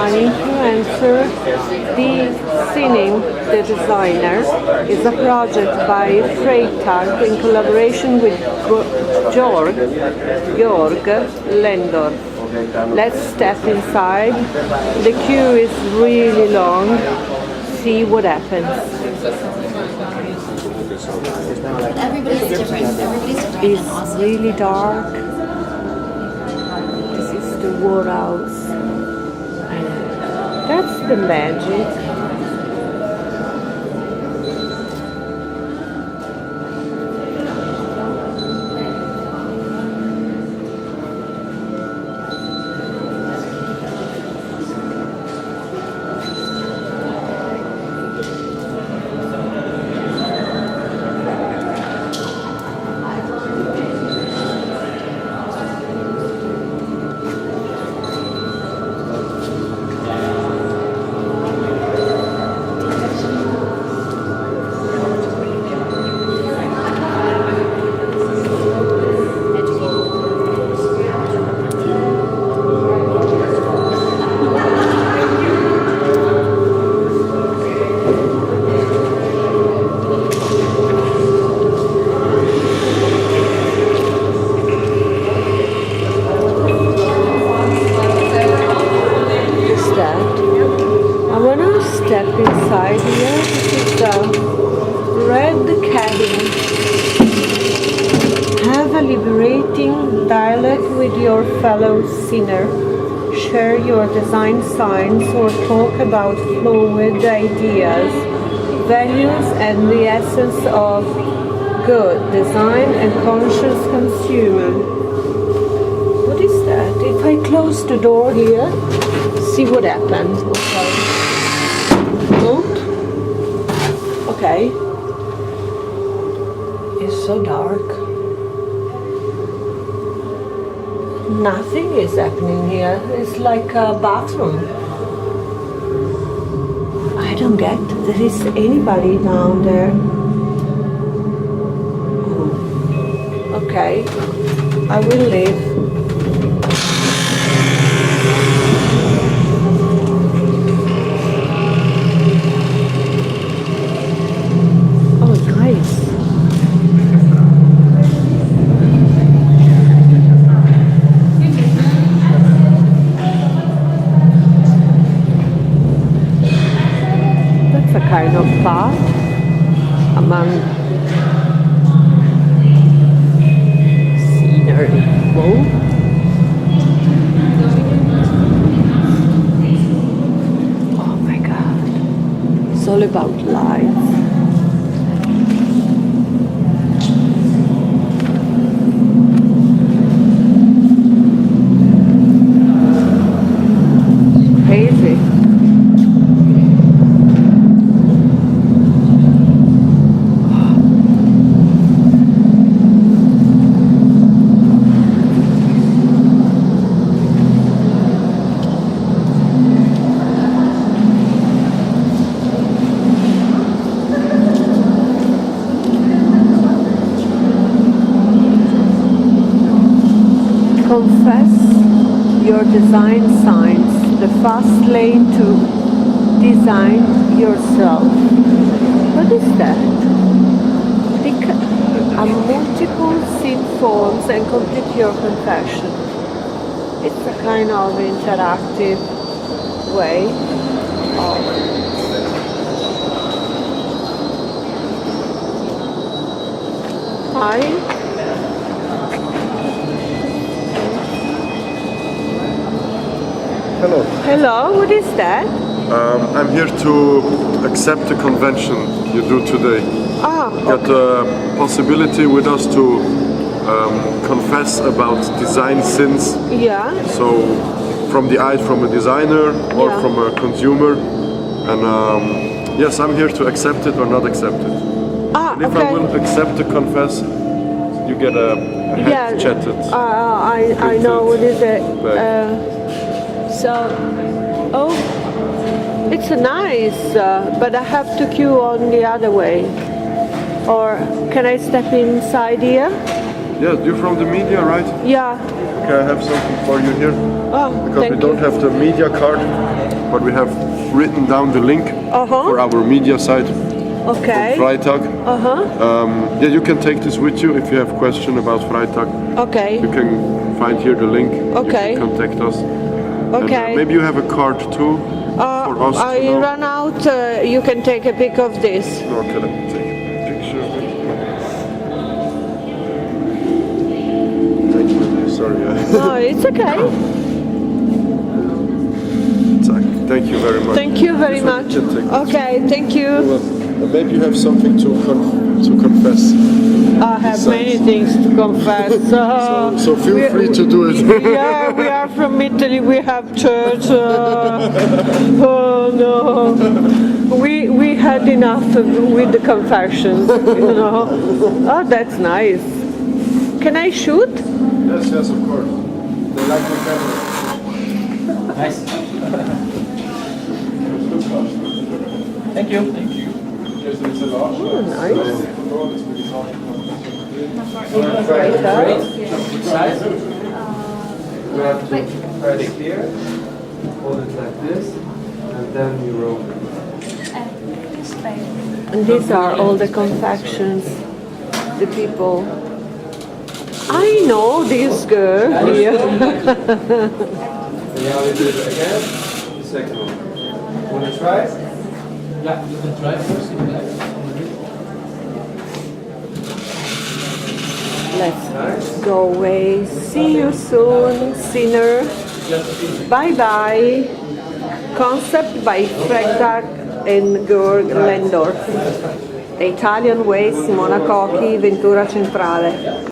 an influencer, designing the designer, is a project by FREITAG in collaboration with Georg Lendorff. Let's step inside. The queue is really long. See what happens. Everybody's different. It's really dark. This is the warehouse. That's the magic. Step inside here. This is the red cabin. Have a liberating dialogue with your fellow sinner. Share your design signs or talk about fluid ideas, values, and the essence of good design and conscious consumer. What is that? If I close the door here, see what happens. Okay. Okay. It's so dark. Nothing is happening here. It's like a bathroom. I don't get there is anybody down there. Okay. I will leave. Kind of path among scenery. Whoa. Oh my God. It's all about lights. Crazy. Confess your design signs, the fast lane to design yourself. What is that? Pick a multiple scene forms and complete your confession. It's a kind of interactive way of Hi. Hello. Hello, what is that? I'm here to accept the convention you do today. Okay. Got the possibility with us to confess about design sins. Yeah. So from the eye from a designer or Yeah. from a consumer. And yes, I'm here to accept it or not accept it. And if Okay. I will accept to confess, you get a head chatted. I know what is it. It's nice, but I have to queue on the other way. Or can I step inside here? Yeah, you're from the media, right? Yeah. Okay, I have something for you here. Oh, Because we thank don't you. have the media card, but we have written down the link for our media site, Okay. FREITAG. Uh-huh. Yeah, you can take this with you if you have question about FREITAG. Okay. You can find here the link. Okay. You can contact us. Okay. And, maybe you have a card too for us to I know. run out. You can take a pic of this. Okay, let me take a picture of it. Thank you. Sorry. No, it's okay. Thank you very much. Thank you very This one much. you can take. Okay, thank you. Maybe you have something to confess. I have many things to confess. So feel free to do it. Yeah, we are from Italy. We have church. Oh no, we had enough with the confessions. You know. Oh, that's nice. Can I shoot? Yes, yes, of course. They like the camera. Nice. Thank you. Thank you. Oh, nice. Which size? You have to press here, hold it like this, and then you roll. And these are all the confections. The people. I know this girl here. Now we do it again. The second one. Want to try? Yeah, you can try first if you like. Let's go away. See you soon, sinner. Bye bye. Concept by FREITAG and Georg Lendorff. The Italian way, Simona Cochi, Ventura Centrale.